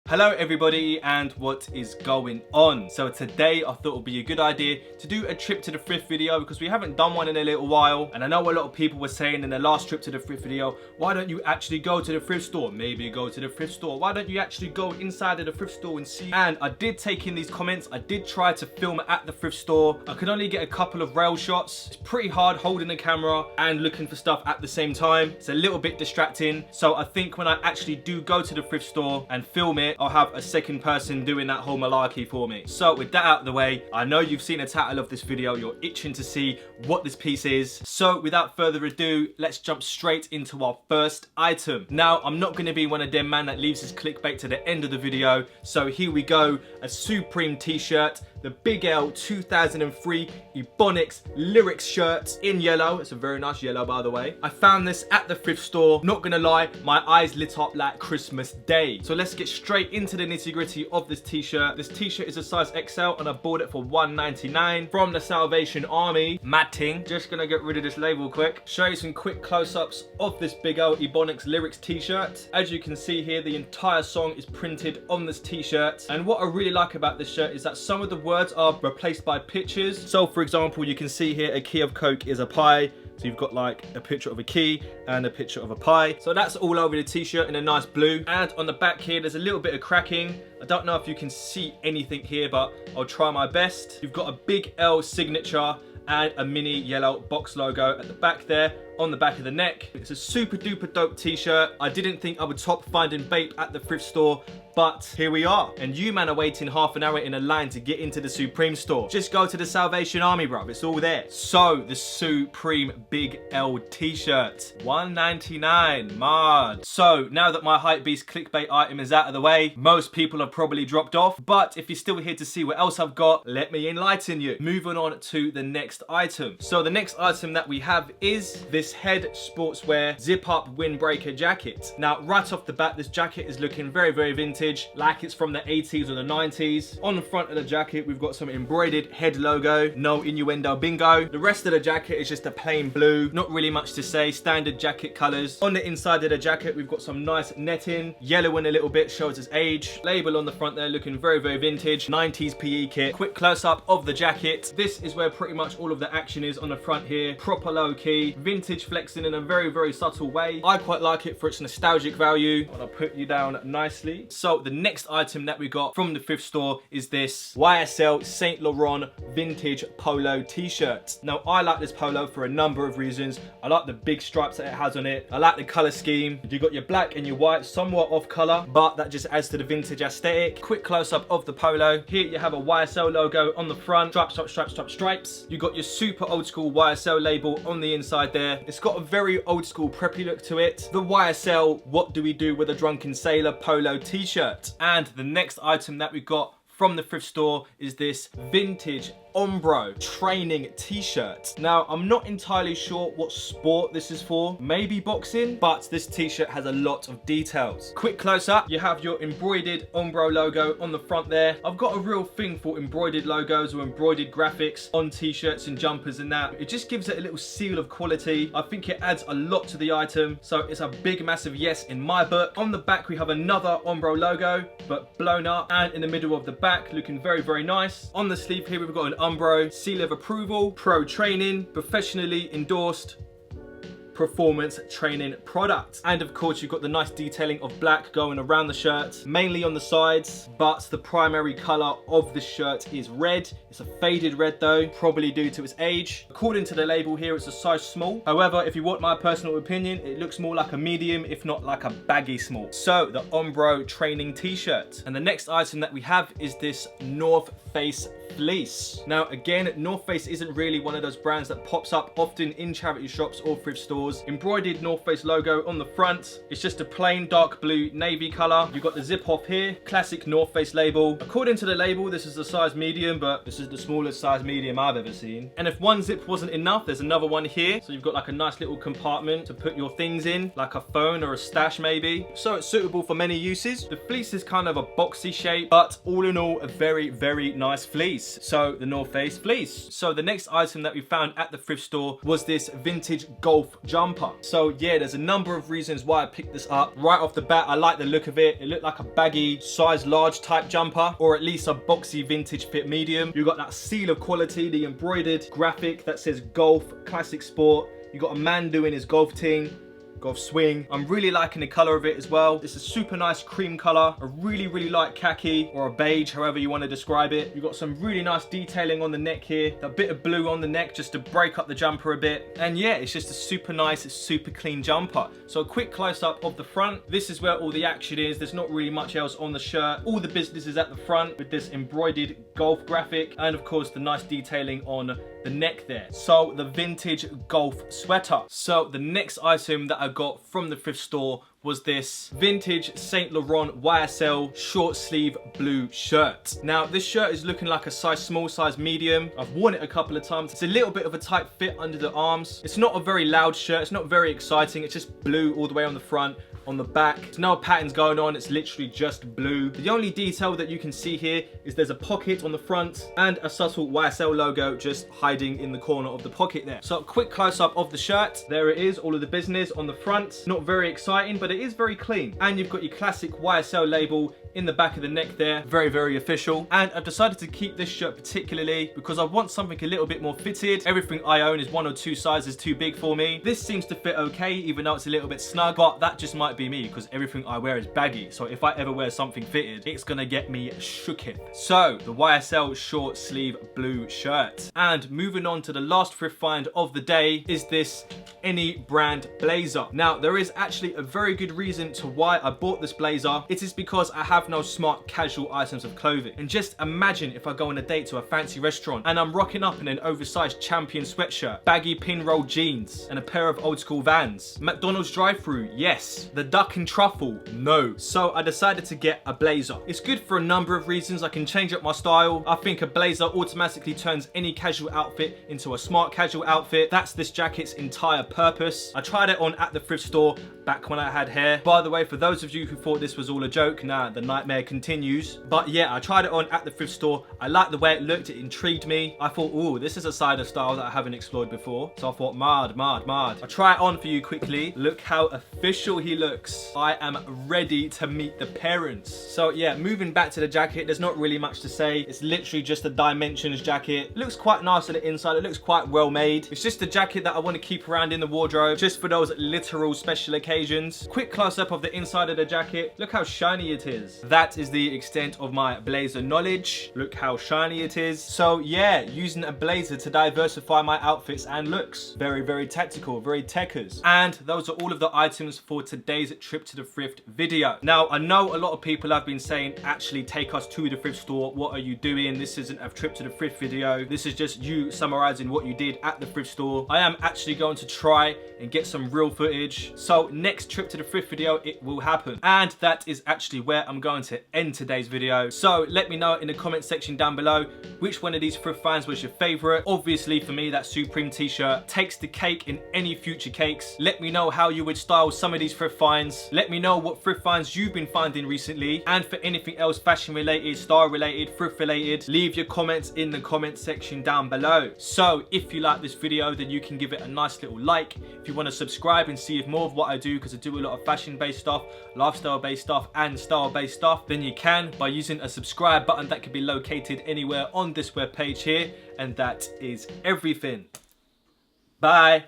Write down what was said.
Hello everybody, and what is going on? So today I thought it would be a good idea to do a trip to the thrift video because we haven't done one in a little while, and I know a lot of people were saying in the last trip to the thrift video, why don't you actually go to the thrift store? Maybe go to the thrift store. Why don't you actually go inside of the thrift store and see? And I did take in these comments. I did try to film at the thrift store. I could only get a couple of rail shots. It's pretty hard holding the camera and looking for stuff at the same time. It's a little bit distracting. So I think when I actually do go to the thrift store and film it, I'll have a second person doing that whole malarkey for me. So with that out of the way, I know you've seen the title of this video, you're itching to see what this piece is. So without further ado, let's jump straight into our first item. Now, I'm not going to be one of them man that leaves his clickbait to the end of the video. So here we go, a Supreme t-shirt, the Big L 2003 Ebonics lyrics shirt in yellow. It's a very nice yellow, by the way. I found this at the thrift store. Not gonna lie, my eyes lit up like Christmas Day. So let's get straight into the nitty-gritty of this t-shirt. This t-shirt is a size XL and I bought it for $1.99 from the Salvation Army. Mad ting. Just gonna get rid of this label quick. Show you some quick close-ups of this Big L Ebonics lyrics t-shirt. As you can see here, the entire song is printed on this t-shirt. And what I really like about this shirt is that some of the words are replaced by pictures. So for example, you can see here a key of Coke is a pie. So you've got like a picture of a key and a picture of a pie. So that's all over the t-shirt in a nice blue. And on the back here, there's a little bit of cracking. I don't know if you can see anything here, but I'll try my best. You've got a Big L signature and a mini yellow box logo at the back there on the back of the neck. It's a super duper dope t-shirt. I didn't think I would top finding Bape at the thrift store, but here we are. And you man are waiting half an hour in a line to get into the Supreme store. Just go to the Salvation Army, bruv. It's all there. So the Supreme Big L t-shirt, $1.99, man. So now that my hypebeast clickbait item is out of the way, most people have probably dropped off. But if you're still here to see what else I've got, let me enlighten you. Moving on to the next item. So the next item that we have is this Head Sportswear zip up windbreaker jacket. Now right off the bat, this jacket is looking very, very vintage, like it's from the 80s or the 90s. On the front of the jacket, we've got some embroidered head logo, no innuendo bingo. The rest of the jacket is just a plain blue, not really much to say, standard jacket colors. On the inside of the jacket, we've got some nice netting, yellowing a little bit, shows its age. Label on the front there looking very, very vintage, 90s PE kit. Quick close up of the jacket. This is where pretty much all of the action is on the front here. Proper low key, vintage flexing in a very, very subtle way. I quite like it for its nostalgic value. I'll put you down nicely. So the next item that we got from the thrift store is this YSL Saint Laurent vintage polo t-shirt. Now I like this polo for a number of reasons. I like the big stripes that it has on it. I like the color scheme. You got your black and your white, somewhat off color, but that just adds to the vintage aesthetic. Quick close up of the polo. Here you have a YSL logo on the front. Stripes, stripes, stripes, stripes, stripes. You got your super old school YSL label on the inside there. It's got a very old school preppy look to it. The YSL What Do We Do With a Drunken Sailor polo t-shirt. And the next item that we got from the thrift store is this vintage umbro training t-shirt. Now I'm not entirely sure what sport this is for, maybe boxing, but this t-shirt has a lot of details. Quick close up, you have your embroidered umbro logo on the front there. I've got a real thing for embroidered logos or embroidered graphics on t-shirts and jumpers and that. It just gives it a little seal of quality. I think it adds a lot to the item, so it's a big massive yes in my book. On the back we have another umbro logo but blown up, and in the middle of the back looking very, very nice. On the sleeve here we've got an umbro seal of approval, pro training, professionally endorsed performance training product. And of course you've got the nice detailing of black going around the shirt, mainly on the sides, but the primary color of the shirt is red. It's a faded red though, probably due to its age. According to the label here, it's a size small. However, if you want my personal opinion, it looks more like a medium, if not like a baggy small. So the umbro training t-shirt. And the next item that we have is this North Face fleece. Now again, North Face isn't really one of those brands that pops up often in charity shops or thrift stores. Embroidered North Face logo on the front. It's just a plain dark blue navy color. You've got the zip off here, classic North Face label. According to the label, this is a size medium, but this is the smallest size medium I've ever seen. And if one zip wasn't enough, there's another one here. So you've got like a nice little compartment to put your things in, like a phone or a stash maybe. So it's suitable for many uses. The fleece is kind of a boxy shape, but all in all, a very, very nice fleece. fleece. So the North Face fleece. So the next item that we found at the thrift store was this vintage golf jumper. So yeah, there's a number of reasons why I picked this up. Right off the bat, I like the look of it. It looked like a baggy, size large type jumper, or at least a boxy vintage fit medium. You got that seal of quality, the embroidered graphic that says golf, classic sport. You got a man doing his golf ting, golf swing. I'm really liking the color of it as well. It's a super nice cream color. I really like khaki or a beige, however you want to describe it. You've got some really nice detailing on the neck here. A bit of blue on the neck just to break up the jumper a bit. And yeah, it's just a super nice, super clean jumper. So a quick close up of the front. This is where all the action is. There's not really much else on the shirt. All the business is at the front with this embroidered golf graphic. And of course the nice detailing on the neck there. So the vintage golf sweater. So the next item that I got from the thrift store was this vintage Saint Laurent YSL short sleeve blue shirt. Now this shirt is looking like a size small, size medium. I've worn it a couple of times. It's a little bit of a tight fit under the arms. It's not a very loud shirt. It's not very exciting. It's just blue all the way on the front. On the back, there's no patterns going on. It's literally just blue. The only detail that you can see here is there's a pocket on the front and a subtle YSL logo just hiding in the corner of the pocket there. So a quick close up of the shirt. There it is, all of the business on the front. Not very exciting, but it is very clean. And you've got your classic YSL label in the back of the neck there. Very official. And I've decided to keep this shirt particularly because I want something a little bit more fitted. Everything I own is 1 or 2 sizes too big for me. This seems to fit okay, even though it's a little bit snug, but that just might be me because everything I wear is baggy. So if I ever wear something fitted, it's gonna get me shooketh. So the YSL short sleeve blue shirt. And moving on to the last thrift find of the day is this any brand blazer. Now there is actually a very good reason to why I bought this blazer. It is because I have no smart casual items of clothing. And just imagine if I go on a date to a fancy restaurant and I'm rocking up in an oversized Champion sweatshirt, baggy pinroll jeans, and a pair of old school Vans. McDonald's drive-thru, yes. The duck and truffle, no. So I decided to get a blazer. It's good for a number of reasons. I can change up my style. I think a blazer automatically turns any casual outfit into a smart casual outfit. That's this jacket's entire purpose. I tried it on at the thrift store back when I had hair. By the way, for those of you who thought this was all a joke, nah, the nightmare continues. But yeah, I tried it on at the thrift store. I liked the way it looked. It intrigued me. I thought, ooh, this is a side of style that I haven't explored before. So I thought, mad. I'll try it on for you quickly. Look how official he looks. I am ready to meet the parents. So yeah, moving back to the jacket, there's not really much to say. It's literally just a dimensions jacket. It looks quite nice on the inside. It looks quite well made. It's just a jacket that I want to keep around in the wardrobe just for those literal special occasions. Quick close up of the inside of the jacket. Look how shiny it is. That is the extent of my blazer knowledge. Look how shiny it is. So yeah, using a blazer to diversify my outfits and looks. Very tactical, very techers. And those are all of the items for today's trip to the thrift video. Now, I know a lot of people have been saying, actually take us to the thrift store. What are you doing? This isn't a trip to the thrift video. This is just you summarizing what you did at the thrift store. I am actually going to try and get some real footage. So next trip to the thrift video, it will happen. And that is actually where I'm going to end today's video. So let me know in the comment section down below which one of these thrift finds was your favorite. Obviously for me, that Supreme t-shirt takes the cake in any future cakes. Let me know how you would style some of these thrift finds. Let me know what thrift finds you've been finding recently, and for anything else fashion related, style related, thrift related, leave your comments in the comment section down below. So if you like this video, then you can give it a nice little like. If you want to subscribe and see if more of what I do, because I do a lot of fashion based stuff, lifestyle based stuff, and style based stuff, then you can by using a subscribe button that can be located anywhere on this webpage here. And that is everything. Bye.